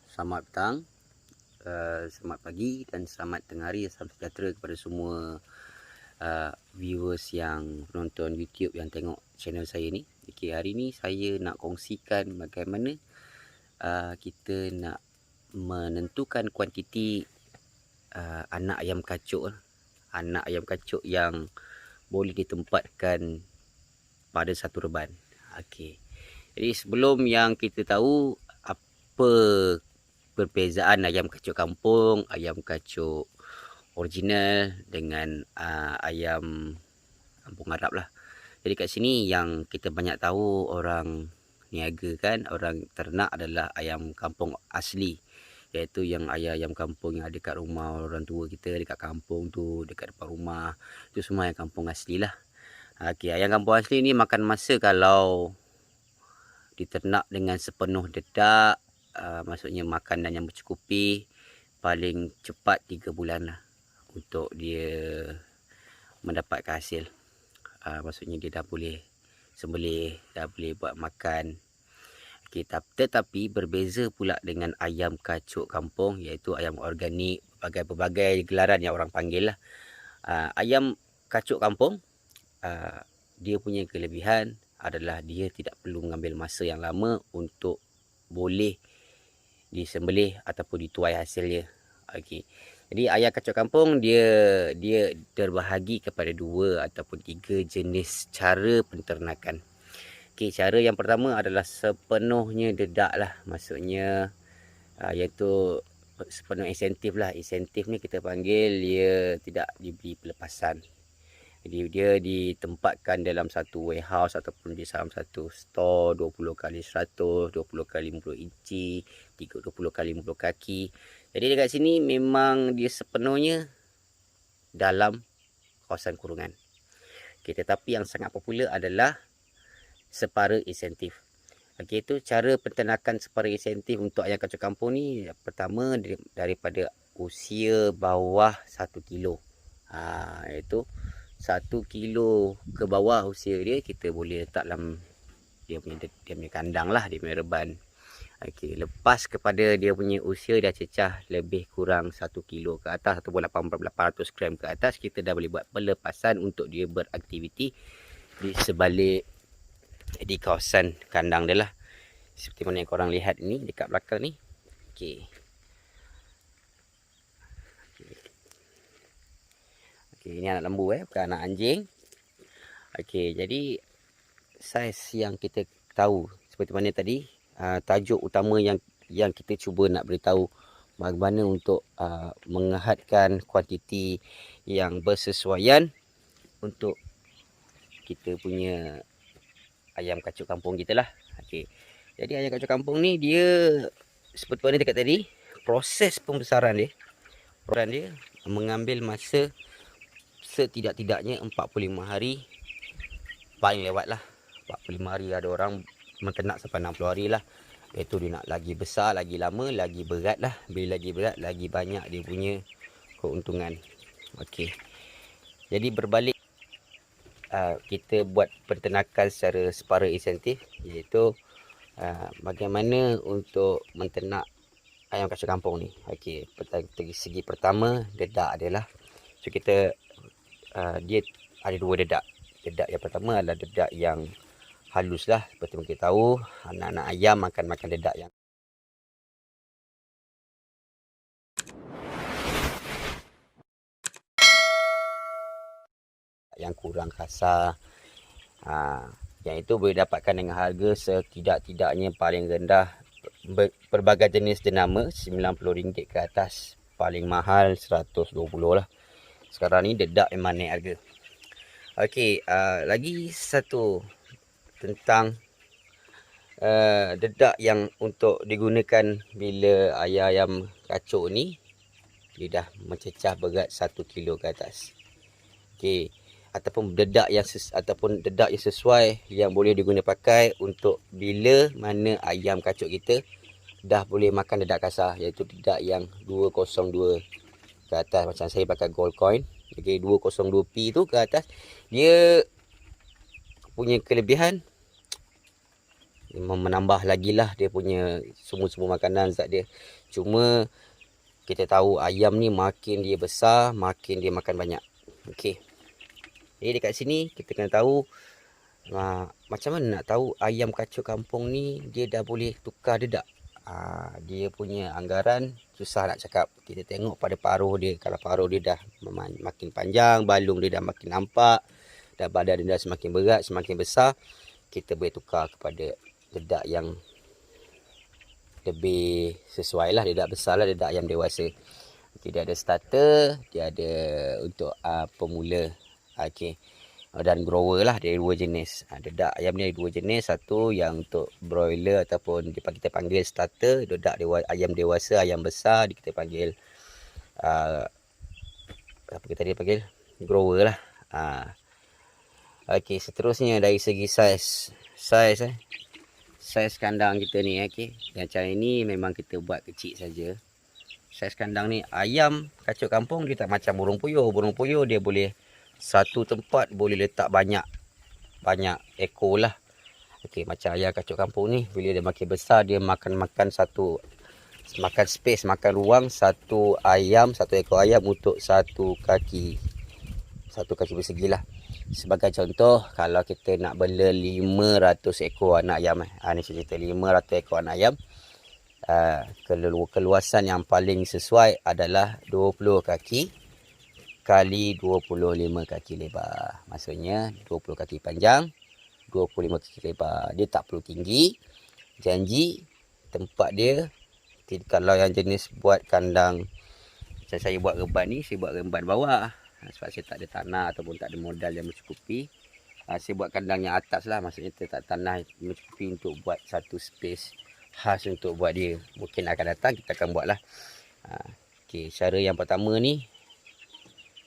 Selamat petang, selamat pagi dan selamat tengah hari. Salam sejahtera kepada semua viewers yang menonton YouTube yang tengok channel saya ni. Okay, hari ni saya nak kongsikan bagaimana kita nak menentukan kuantiti anak ayam kacuk. Anak ayam kacuk yang boleh ditempatkan pada satu reban. Okay. Jadi sebelum yang kita tahu apa perbezaan ayam kacuk kampung, ayam kacuk original dengan ayam kampung Arab lah. Jadi kat sini yang kita banyak tahu orang niaga kan, orang ternak adalah ayam kampung asli, iaitu yang ayam kampung yang ada kat rumah orang tua kita, dekat kampung tu, dekat depan rumah. Itu semua ayam kampung asli lah. Okey, ayam kampung asli ni makan masa kalau diternak dengan sepenuh dedak, maksudnya makanan yang mencukupi, paling cepat 3 bulan lah untuk dia mendapatkan hasil. Maksudnya dia dah boleh sembelih, dah boleh buat makan. Okay, tetapi berbeza pula dengan ayam kacuk kampung, iaitu ayam organik, berbagai gelaran yang orang panggil lah. Ayam kacuk kampung, dia punya kelebihan adalah dia tidak perlu mengambil masa yang lama untuk boleh disembelih ataupun dituai hasilnya. Okey. Jadi ayam kacuk kampung dia terbahagi kepada 2 ataupun 3 jenis cara penternakan. Okey, cara yang pertama adalah sepenuhnya dedak lah. Maksudnya iaitu sepenuh insentif lah. Insentif ni kita panggil dia tidak diberi pelepasan. Jadi dia ditempatkan dalam satu warehouse ataupun di dalam satu store 20 kali 100, 20 kali 50 inci, 20 kali 50 kaki. Jadi dekat sini memang dia sepenuhnya dalam kawasan kurungan. Okay, tetapi yang sangat popular adalah separa insentif. Okay, itu cara penternakan separa insentif untuk ayam kacuk kampung ni. Pertama daripada usia bawah 1 kilo. Iaitu 1 kilo ke bawah usia dia, kita boleh letak dalam dia punya kandang lah, dia punya reban. Okey, lepas kepada dia punya usia dah cecah lebih kurang 1 kilo ke atas ataupun 800 gram ke atas, kita dah boleh buat pelepasan untuk dia beraktiviti di sebalik di kawasan kandang dia lah. Seperti mana yang korang lihat ni dekat belakang ni. Okey. Okey, ini anak lembu bukan anak anjing. Okey, jadi saiz yang kita tahu seperti mana tadi, tajuk utama yang kita cuba nak beritahu bagaimana untuk mengahadkan kuantiti yang bersesuaian untuk kita punya ayam kacuk kampung kita lah. Okey. Jadi ayam kacuk kampung ni dia seperti mana dekat tadi, proses pembesaran dia mengambil masa setidak-tidaknya 45 hari, paling lewat lah 45 hari. Ada orang menternak sampai 60 hari lah. Iaitu dia nak lagi besar, lagi lama, lagi berat lah. Bila lagi berat, lagi banyak dia punya keuntungan. Okey. Jadi berbalik, kita buat penternakan secara separa insentif, iaitu bagaimana untuk menternak ayam kacuk kampung ni. Okey, dari segi pertama dedak dia lah. So kita dia ada 2 dedak. Dedak yang pertama adalah dedak yang halus lah. Seperti yang kita tahu, anak-anak ayam makan dedak yang kurang kasar. Yang itu boleh dapatkan dengan harga setidak-tidaknya paling rendah berbagai jenis jenama RM90 ke atas. Paling mahal RM120 lah. Sekarang ni dedak memang naik harga. Okey, lagi satu tentang dedak yang untuk digunakan bila ayam kacuk ni dia dah mencecah berat 1 kilo ke atas. Okey, ataupun dedak yang sesuai yang boleh diguna pakai untuk bila mana ayam kacuk kita dah boleh makan dedak kasar, iaitu dedak yang 202 ke atas. Macam saya pakai gold coin. Okey, 202p tu ke atas, dia punya kelebihan menambah lagi lah dia punya semua makanan zat dia. Cuma kita tahu ayam ni makin dia besar, makin dia makan banyak. Okey. Jadi dekat sini kita kena tahu macam mana nak tahu ayam kacuk kampung ni dia dah boleh tukar dedak. Dia punya anggaran susah nak cakap. Kita tengok pada paruh dia. Kalau paruh dia dah makin panjang, balung dia dah makin nampak, dah badan dia dah semakin berat, semakin besar, kita boleh tukar kepada dedak yang lebih sesuai lah, dedak besar lah, dedak ayam dewasa. Okay, dia ada starter, dia ada untuk pemula. Okay. Dan grower lah, dia dua jenis. Dedak ayam ni ada dua jenis. Satu yang untuk broiler ataupun kita panggil starter. Dedak ayam dewasa, ayam besar kita panggil apa kita tadi panggil grower lah. Okey, seterusnya dari segi saiz kandang kita ni. Okey, yang cara ini memang kita buat kecil saja. Saiz kandang ni ayam kacuk kampung dia tak macam burung puyuh. Burung puyuh dia boleh satu tempat boleh letak banyak ekor lah. Okey, macam ayam kacuk kampung ni bila dia makin besar dia makan space, makan ruang satu ekor ayam untuk satu kaki persegi lah. Sebagai contoh, kalau kita nak bela 500 ekor anak ayam, ni saya cerita 500 ekor anak ayam, keluasan yang paling sesuai adalah 20 kaki kali 25 kaki lebar. Maksudnya 20 kaki panjang, 25 kaki lebar. Dia tak perlu tinggi. Janji tempat dia, kalau yang jenis buat kandang macam saya buat reban ni, saya buat reban bawah. Sebab saya tak ada tanah ataupun tak ada modal yang mencukupi. Saya buat kandang yang atas lah. Maksudnya tak tanah mencukupi untuk buat satu space khas untuk buat dia. Mungkin akan datang kita akan buat lah. Okay, cara yang pertama ni,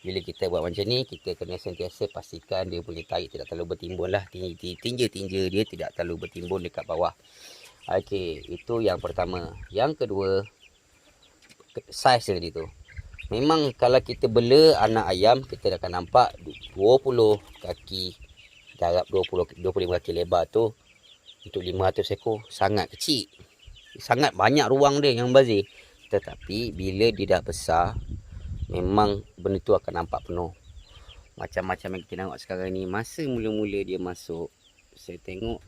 bila kita buat macam ni, kita kena sentiasa pastikan dia punya tarik tidak terlalu bertimbun lah. Tinja dia tidak terlalu bertimbun dekat bawah. Okay, itu yang pertama. Yang kedua, saiz dia tadi tu. Memang kalau kita bela anak ayam, kita akan nampak 20 kaki darab 25 kaki lebar tu untuk 500 ekor sangat kecil. Sangat banyak ruang dia yang bazir. Tetapi bila dia dah besar, memang benda tu akan nampak penuh. Macam-macam yang kita tengok sekarang ni, masa mula-mula dia masuk, saya tengok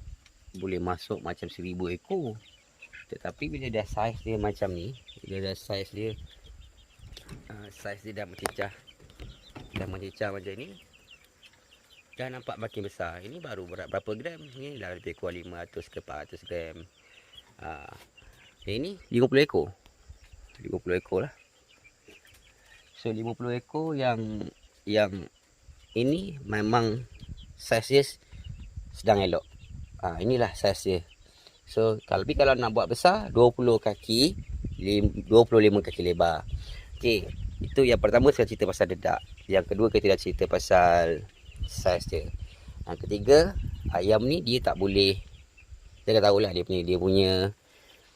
boleh masuk macam 1000 ekor. Tetapi bila dah saiz dia macam ni, bila dah saiz dia dah mencecah macam ni, dah nampak makin besar. Ini baru berat berapa gram? Ini dah lebih kurang 500 ke 400 gram. Ini 50 ekor. 50 ekor lah. So 50 ekor yang ini memang saiz dia sedang elok. Inilah saiz dia. So kalau nak buat besar, 20 kaki 25 kaki lebar. Okey, itu yang pertama saya cerita pasal dedak. Yang kedua kita dah cerita pasal saiz dia. Yang ketiga, ayam ni dia tak boleh, jangan tahulah dia punya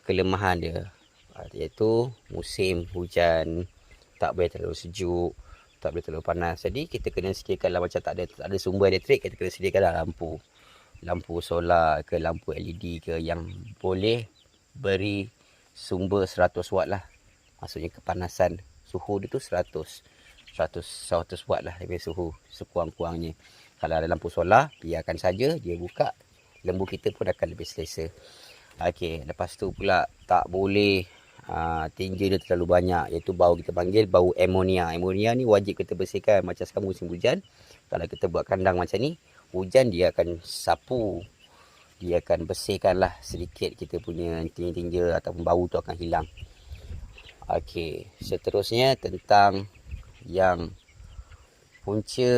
kelemahan dia, iaitu musim hujan, tak boleh terlalu sejuk, tak boleh terlalu panas. Jadi kita kena sediakanlah, macam tak ada sumber elektrik, kita kena sediakanlah lampu solar ke lampu LED ke yang boleh beri sumber 100 watt lah. Maksudnya kepanasan, suhu dia tu 100 watt lah dia suhu sekurang-kurangnya. Kalau ada lampu solar, biarkan saja dia buka, lembu kita pun akan lebih selesa. Okey, lepas tu pula tak boleh tinja dia terlalu banyak, iaitu bau, kita panggil bau amonia. Amonia ni wajib kita bersihkan. Macam sekarang musim hujan, kalau kita buat kandang macam ni, hujan dia akan sapu, dia akan bersihkan lah sedikit kita punya tinja-tinja ataupun bau tu akan hilang. Okey, seterusnya tentang yang punca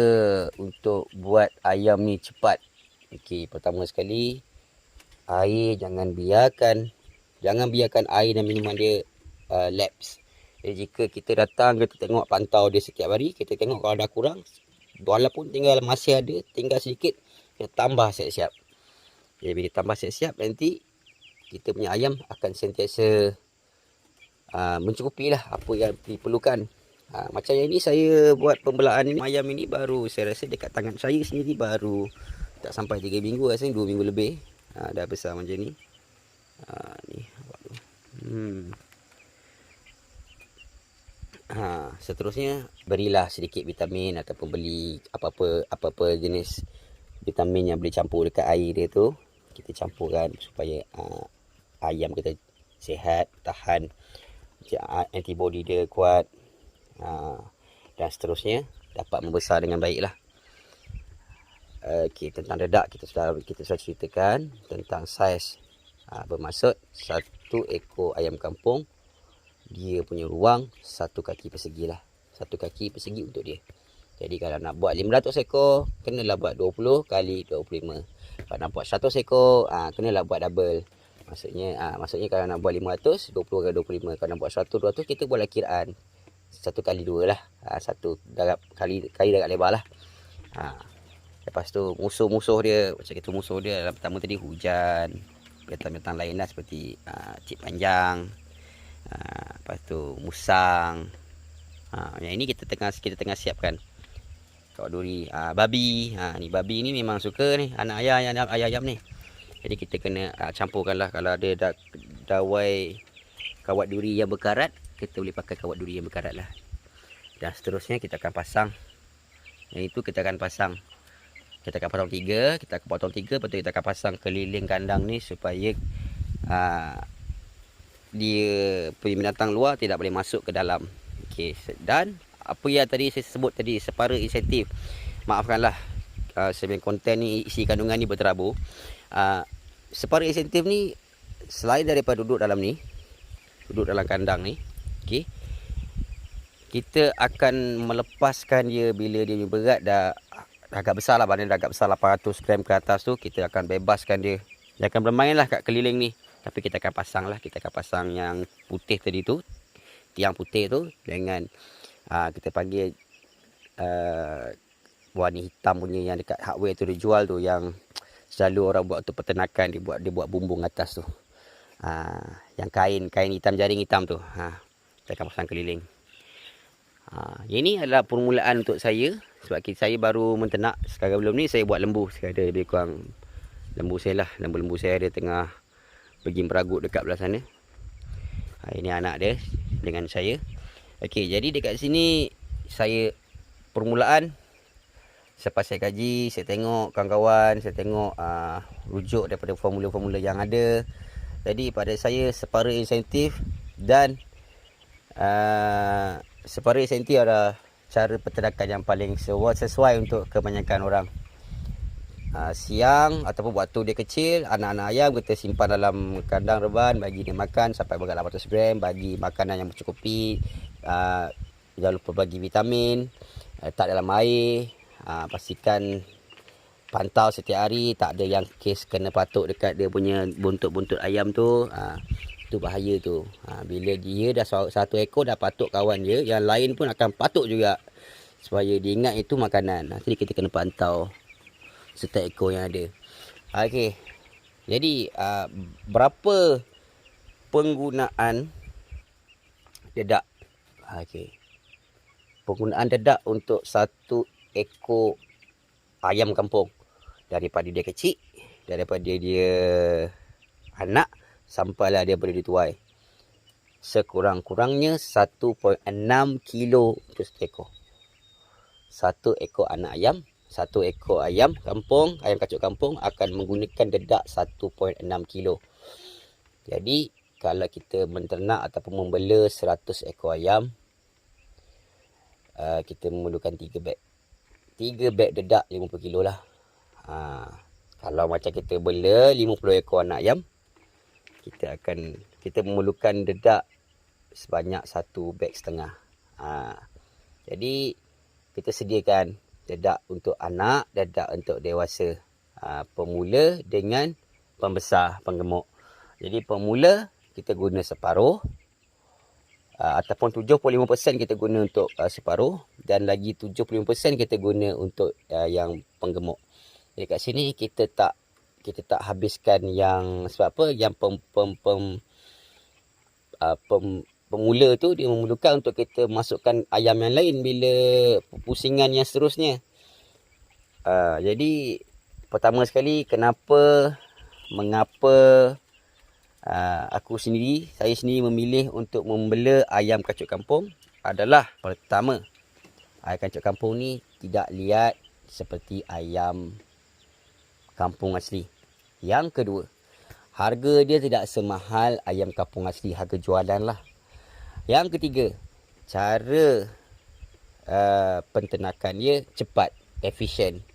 untuk buat ayam ni cepat. Okey, pertama sekali, air jangan biarkan air dan minuman dia lapse. Jadi jika kita datang, kita tengok pantau dia setiap hari, kita tengok kalau dah kurang, walaupun masih ada, tinggal sedikit, kita tambah siap-siap. Jadi bila tambah siap-siap, nanti kita punya ayam akan sentiasa mencukupi lah apa yang diperlukan. Macam yang ni saya buat pembelaan ini, ayam ini baru, saya rasa dekat tangan saya sendiri baru tak sampai 3 minggu, rasanya 2 minggu lebih. Dah besar macam ni. Ni. Seterusnya berilah sedikit vitamin ataupun beli apa-apa jenis vitamin yang boleh campur dekat air dia tu. Kita campurkan supaya ayam kita sihat, tahan, antibody dia kuat, dan seterusnya dapat membesar dengan baik lah. Okey, tentang dedak kita sudah ceritakan tentang saiz. Bermaksud satu ekor ayam kampung dia punya ruang 1 kaki persegi lah. 1 kaki persegi untuk dia. Jadi kalau nak buat 500 ekor, kenalah buat 20 kali 25. Kalau nak buat 100 ekor, kenalah buat double. Maksudnya kalau nak buat 500, 20 kali 25. Kalau nak buat 100, 200, kita buatlah kiraan 1 kali 2 lah. 1 kali darab lebar lah. Lepas tu musuh-musuh dia, macam kita musuh dia dalam pertama tadi hujan, binatang-binatang lain lah seperti cip panjang, lepas tu musang. Yang ini kita tengah siapkan. Kawat duri, babi. Ni babi ni memang suka ni anak ayam ni. Jadi kita kena campurkanlah. Kalau ada dawai kawat duri yang berkarat, kita boleh pakai kawat duri yang berkarat lah. Dan seterusnya kita akan pasang. Yang itu kita akan pasang. Kita akan potong 3, lepas tu kita akan pasang keliling kandang ni supaya dia binatang luar tidak boleh masuk ke dalam. Okey, dan apa yang tadi saya sebut tadi, separa insentif. Maafkanlah sebenarnya konten ni, isi kandungan ni berterabur. Separa insentif ni selain daripada duduk dalam kandang ni, okey, kita akan melepaskan dia bila dia berat dah agak besar lah, badan dah agak besar 800 gram ke atas tu, kita akan bebaskan dia. Dia akan bermain lah kat keliling ni. Tapi kita akan pasang yang putih tadi tu, tiang putih tu dengan kita panggil warna hitam punya yang dekat hardware tu dijual tu, yang selalu orang buat untuk peternakan, dia buat bumbung atas tu. Yang kain hitam, jaring hitam tu. Kita akan pasang keliling. Ini adalah permulaan untuk saya. Sebab saya baru menternak. Sekarang belum ni saya buat lembu. Sekarang ada lebih kurang lembu saya lah. Lembu-lembu saya ada tengah pergi meragut dekat belah sana. Ini anak dia dengan saya. Okey, jadi dekat sini saya permulaan. Selepas saya kaji, saya tengok kawan-kawan, saya tengok rujuk daripada formula-formula yang ada. Jadi pada saya separa insentif dan separa insentif adalah cara peternakan yang paling sesuai untuk kebanyakan orang. Siang ataupun waktu dia kecil, anak-anak ayam kita simpan dalam kandang reban, bagi dia makan sampai berat 800 gram, bagi makanan yang mencukupi, jangan lupa bagi vitamin, letak dalam air, pastikan pantau setiap hari, tak ada yang kes kena patuk dekat dia punya buntut-buntut ayam tu. Itu bahaya tu. Bila dia dah satu ekor dah patuk kawan dia, yang lain pun akan patuk juga. Supaya dia ingat itu makanan. Nanti kita kena pantau setiap ekor yang ada. Okey. Jadi berapa penggunaan dedak? Okey. Penggunaan dedak untuk satu ekor ayam kampung, daripada dia kecil, daripada dia anak sampailah dia boleh dituai, sekurang-kurangnya 1.6 kilo untuk satu ekor. Satu ekor anak ayam, satu ekor ayam kampung, ayam kacuk kampung akan menggunakan dedak 1.6 kilo. Jadi kalau kita menternak ataupun membela 100 ekor ayam, kita memerlukan 3 beg. 3 beg dedak 50 kilo lah. Kalau macam kita bela 50 ekor anak ayam, kita memerlukan dedak sebanyak 1 beg setengah. Jadi kita sediakan dedak untuk anak, dedak untuk dewasa, pemula dengan pembesar, penggemuk. Jadi pemula kita guna separuh, ataupun 75% kita guna untuk separuh, dan lagi 75% kita guna untuk yang penggemuk. Jadi kat sini kita tak habiskan yang, sebab apa, yang pemula tu dia memerlukan untuk kita masukkan ayam yang lain bila pusingan yang seterusnya. Jadi pertama sekali, kenapa mengapa saya sendiri memilih untuk membela ayam kacuk kampung adalah, pertama, ayam kacuk kampung ni tidak lihat seperti ayam kampung asli. Yang kedua, harga dia tidak semahal ayam kampung asli, harga jualan lah. Yang ketiga, cara penternakan dia cepat, efisien.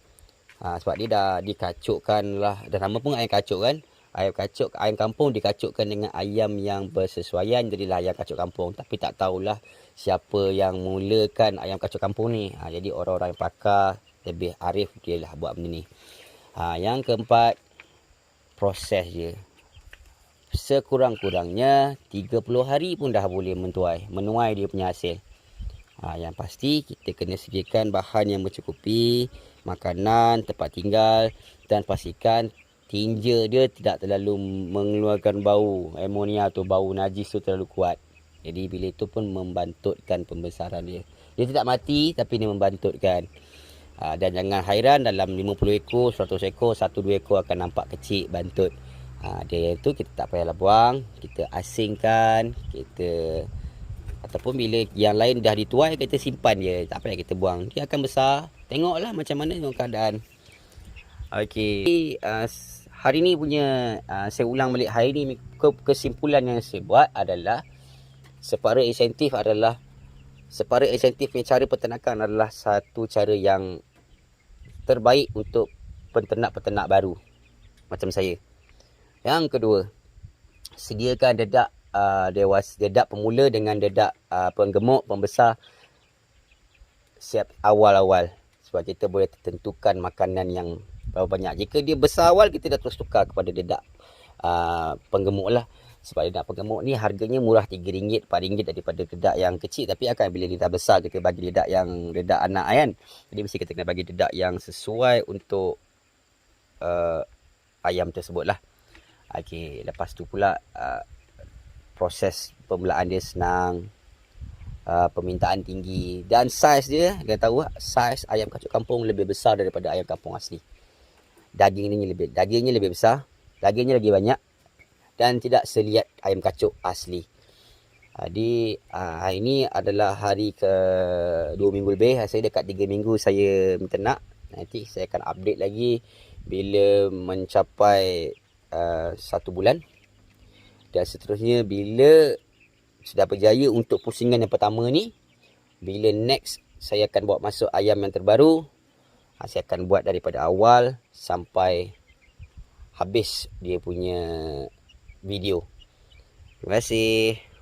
Sebab dia dah dikacukkan lah, dah nama pun ayam kacuk kan. Ayam kampung dikacukkan dengan ayam yang bersesuaian, jadilah ayam kacuk kampung. Tapi tak tahulah siapa yang mulakan ayam kacuk kampung ni. Jadi orang-orang yang pakar, lebih arif dia lah buat benda ni. Yang keempat, proses dia. Sekurang-kurangnya 30 hari pun dah boleh menuai dia punya hasil. Yang pasti kita kena sediakan bahan yang mencukupi, makanan, tempat tinggal, dan pastikan tinja dia tidak terlalu mengeluarkan bau amonia atau bau najis tu terlalu kuat. Jadi bila itu pun membantutkan pembesaran dia. Dia tidak mati tapi dia membantutkan. Dan jangan hairan, dalam 50 ekor, 100 ekor, 1-2 ekor akan nampak kecil bantut. Dia itu kita tak payahlah buang, kita asingkan, ataupun bila yang lain dah dituai, kita simpan dia, tak payah kita buang. Dia akan besar. Tengoklah macam mana keadaan. Okey, hari ni punya saya ulang balik hari ni, kesimpulan yang saya buat adalah separa insentif punya cara peternakan adalah satu cara yang terbaik untuk peternak-peternak baru macam saya. Yang kedua, sediakan dedak dedak pemula dengan dedak penggemuk, pembesar siap awal-awal, sebab kita boleh tentukan makanan yang berapa banyak. Jika dia besar awal, kita dah terus tukar kepada dedak penggemuk lah. Sebab dedak penggemuk ni harganya murah, RM3, RM4 daripada dedak yang kecil. Tapi bila dia dah besar, kita bagi dedak anak kan. Jadi mesti kita kena bagi dedak yang sesuai untuk ayam tersebut lah. Okey, lepas tu pula proses pembelaan dia senang, permintaan tinggi, dan saiz dia, kita tahu saiz ayam kacuk kampung lebih besar daripada ayam kampung asli. Dagingnya lebih besar, dagingnya lagi banyak, dan tidak seliat ayam kacuk asli. Jadi hari ini adalah hari ke 2 minggu lebih. Saya dekat 3 minggu saya menternak. Nanti saya akan update lagi bila mencapai 1 bulan. Dan seterusnya bila sudah berjaya untuk pusingan yang pertama ni, bila next saya akan bawa masuk ayam yang terbaru, saya akan buat daripada awal sampai habis dia punya video. Terima kasih.